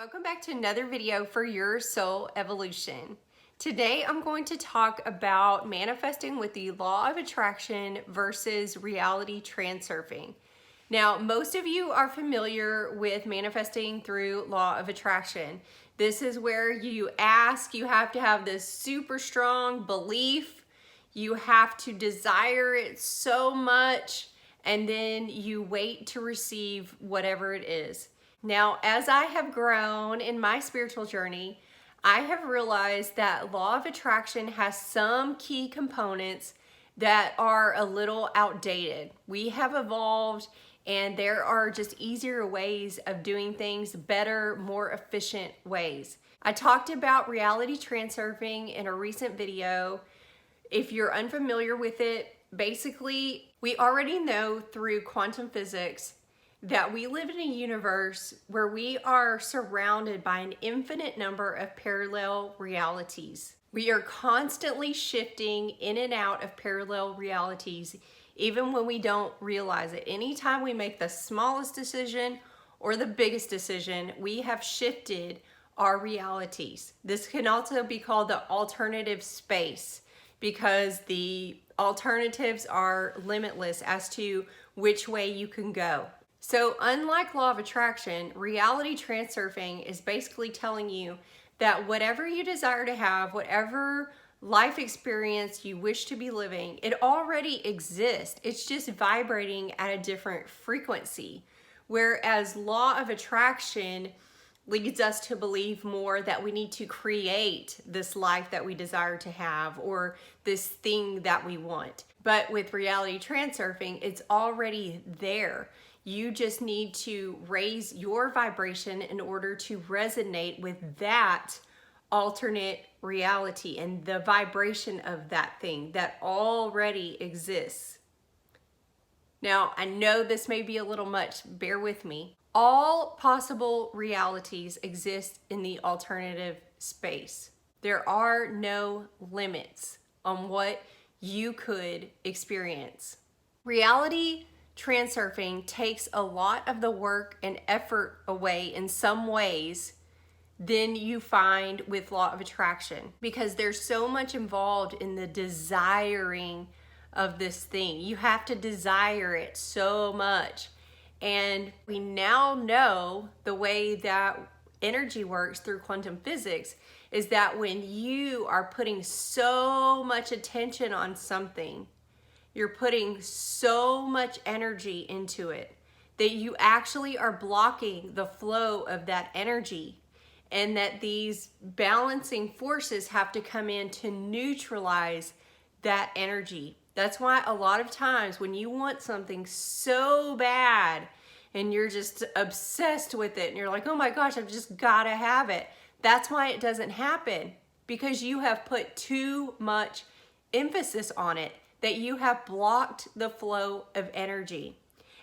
Welcome back to another video for Your Soul Evolution. Today I'm going to talk about manifesting with the law of attraction versus reality transurfing. Now, most of you are familiar with manifesting through law of attraction. This is where you ask, you have to have this super strong belief, you have to desire it so much, and then you wait to receive whatever it is. Now, as I have grown in my spiritual journey, I have realized that law of attraction has some key components that are a little outdated. We have evolved and there are just easier ways of doing things, better, more efficient ways. I talked about reality transurfing in a recent video. If you're unfamiliar with it, basically, we already know through quantum physics that we live in a universe where we are surrounded by an infinite number of parallel realities. We are constantly shifting in and out of parallel realities, even when we don't realize it. Anytime we make the smallest decision or the biggest decision, we have shifted our realities. This can also be called the alternative space because the alternatives are limitless as to which way you can go. So unlike law of attraction, reality transurfing is basically telling you that whatever you desire to have, whatever life experience you wish to be living, it already exists. It's just vibrating at a different frequency. Whereas law of attraction leads us to believe more that we need to create this life that we desire to have or this thing that we want. But with reality transurfing, it's already there. You just need to raise your vibration in order to resonate with that alternate reality and the vibration of that thing that already exists. Now, I know this may be a little much, bear with me. All possible realities exist in the alternative space. There are no limits on what you could experience. Reality transurfing takes a lot of the work and effort away in some ways than you find with law of attraction because there's so much involved in the desiring of this thing. You have to desire it so much. And we now know the way that energy works through quantum physics is that when you are putting so much attention on something, you're putting so much energy into it that you actually are blocking the flow of that energy, and that these balancing forces have to come in to neutralize that energy. That's why a lot of times when you want something so bad and you're just obsessed with it and you're like, oh my gosh, I've just gotta have it. That's why it doesn't happen, because you have put too much emphasis on it, that you have blocked the flow of energy.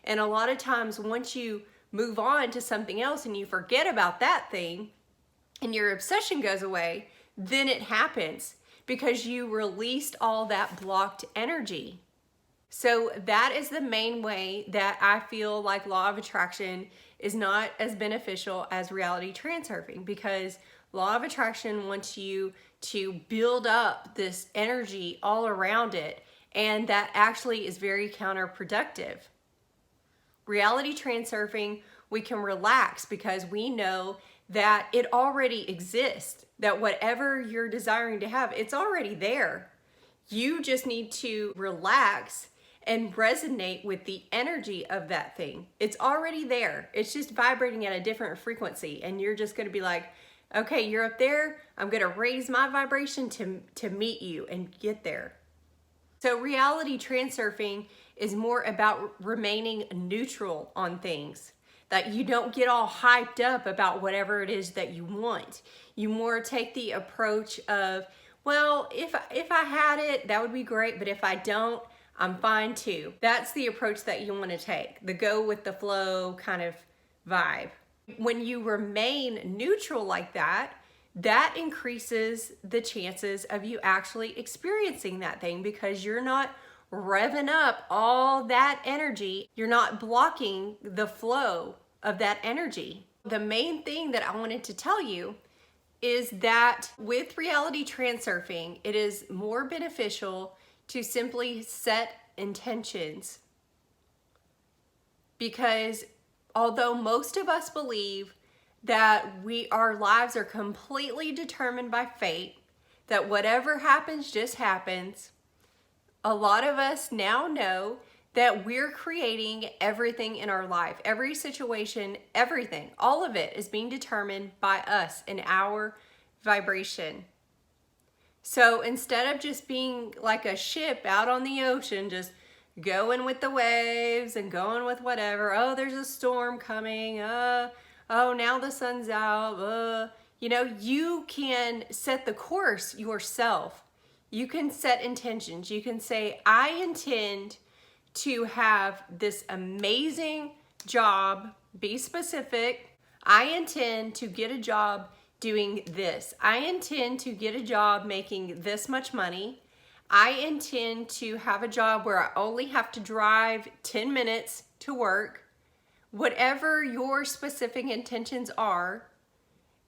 And a lot of times once you move on to something else and you forget about that thing and your obsession goes away, then it happens because you released all that blocked energy. So that is the main way that I feel like law of attraction is not as beneficial as reality transurfing, because law of attraction wants you to build up this energy all around it, and that actually is very counterproductive. Reality transurfing, we can relax because we know that it already exists, that whatever you're desiring to have, it's already there. You just need to relax and resonate with the energy of that thing. It's already there. It's just vibrating at a different frequency, and you're just gonna be like, okay, you're up there, I'm gonna raise my vibration to meet you and get there. So reality transurfing is more about remaining neutral on things, that you don't get all hyped up about whatever it is that you want. You more take the approach of, well, if I had it, that would be great, but if I don't, I'm fine too. That's the approach that you want to take, the go with the flow kind of vibe. When you remain neutral like that, that increases the chances of you actually experiencing that thing, because you're not revving up all that energy. You're not blocking the flow of that energy. The main thing that I wanted to tell you is that with reality transurfing, it is more beneficial to simply set intentions, because although most of us believe that our lives are completely determined by fate, that whatever happens just happens, a lot of us now know that we're creating everything in our life. Every situation, everything, all of it is being determined by us and our vibration. So instead of just being like a ship out on the ocean, just going with the waves and going with whatever, oh, there's a storm coming, oh, now the sun's out, you can set the course yourself. You can set intentions. You can say, I intend to have this amazing job. Be specific. I intend to get a job doing this. I intend to get a job making this much money. I intend to have a job where I only have to drive 10 minutes to work. Whatever your specific intentions are,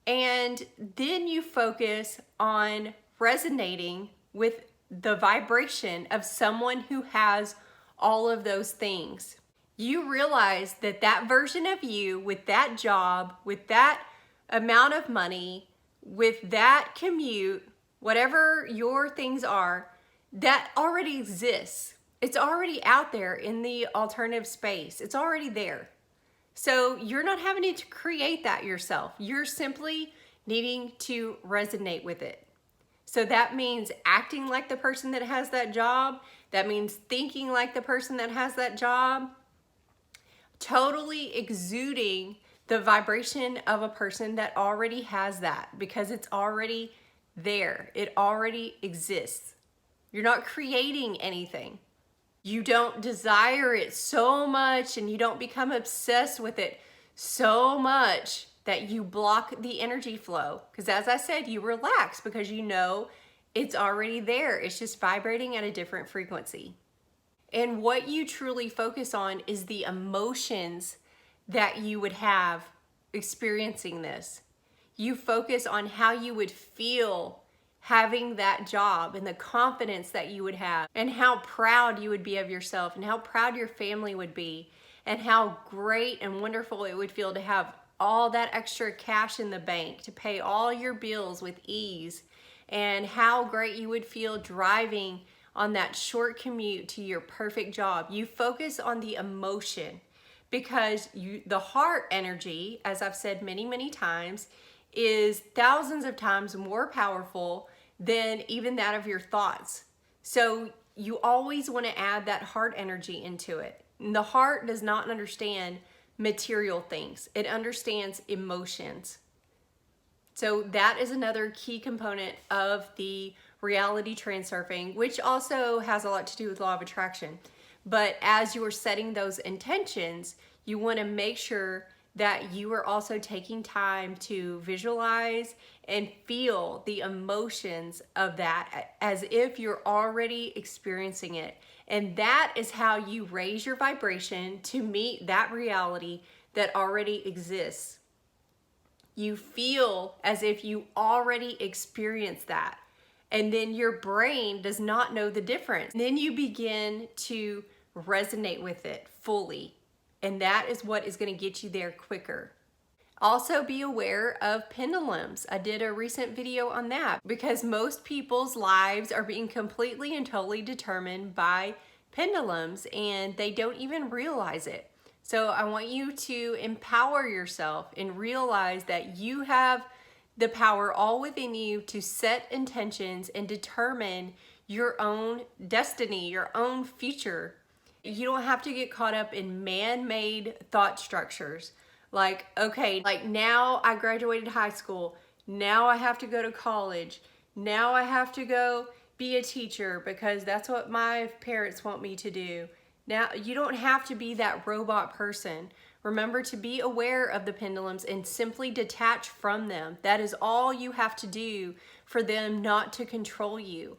and then you focus on resonating with the vibration of someone who has all of those things. You realize that that version of you with that job, with that amount of money, with that commute, whatever your things are, that already exists. It's already out there in the alternative space. It's already there. So you're not having to create that yourself. You're simply needing to resonate with it. So that means acting like the person that has that job. That means thinking like the person that has that job. Totally exuding the vibration of a person that already has that, because it's already there. It already exists. You're not creating anything. You don't desire it so much, and you don't become obsessed with it so much that you block the energy flow. Because as I said, you relax because you know it's already there. It's just vibrating at a different frequency. And what you truly focus on is the emotions that you would have experiencing this. You focus on how you would feel having that job, and the confidence that you would have, and how proud you would be of yourself, and how proud your family would be, and how great and wonderful it would feel to have all that extra cash in the bank to pay all your bills with ease, and how great you would feel driving on that short commute to your perfect job. You focus on the emotion, because the heart energy, as I've said many, many times, is thousands of times more powerful than even that of your thoughts. So you always want to add that heart energy into it. And the heart does not understand material things. It understands emotions. So that is another key component of the reality transurfing, which also has a lot to do with law of attraction. But as you are setting those intentions, you want to make sure that you are also taking time to visualize and feel the emotions of that as if you're already experiencing it. And that is how you raise your vibration to meet that reality that already exists. You feel as if you already experienced that. And then your brain does not know the difference. Then you begin to resonate with it fully. And that is what is going to get you there quicker. Also be aware of pendulums. I did a recent video on that, because most people's lives are being completely and totally determined by pendulums, and they don't even realize it. So I want you to empower yourself and realize that you have the power all within you to set intentions and determine your own destiny, your own future. You don't have to get caught up in man-made thought structures. Like, okay, like now I graduated high school. Now I have to go to college. Now I have to go be a teacher because that's what my parents want me to do. Now, you don't have to be that robot person. Remember to be aware of the pendulums and simply detach from them. That is all you have to do for them not to control you.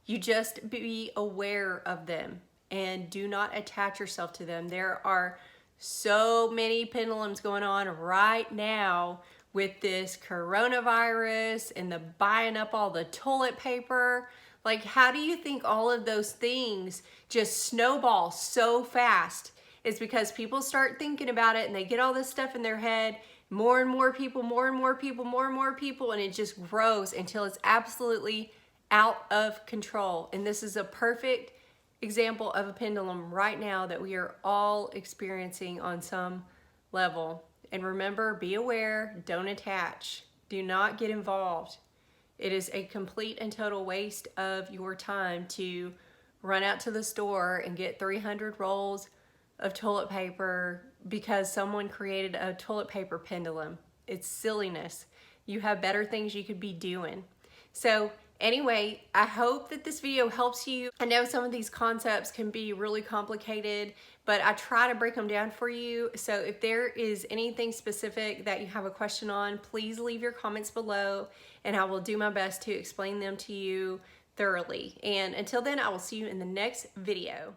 You just be aware of them and do not attach yourself to them. There are so many pendulums going on right now with this coronavirus and the buying up all the toilet paper. Like, how do you think all of those things just snowball so fast? It's because people start thinking about it and they get all this stuff in their head. More and more people, more and more people, more and more people, and it just grows until it's absolutely out of control. And this is a perfect example of a pendulum right now that we are all experiencing on some level. And remember, be aware, don't attach, do not get involved. It is a complete and total waste of your time to run out to the store and get 300 rolls of toilet paper because someone created a toilet paper pendulum. It's silliness. You have better things you could be doing. So anyway, I hope that this video helps you. I know some of these concepts can be really complicated, but I try to break them down for you. So if there is anything specific that you have a question on, please leave your comments below and I will do my best to explain them to you thoroughly. And until then, I will see you in the next video.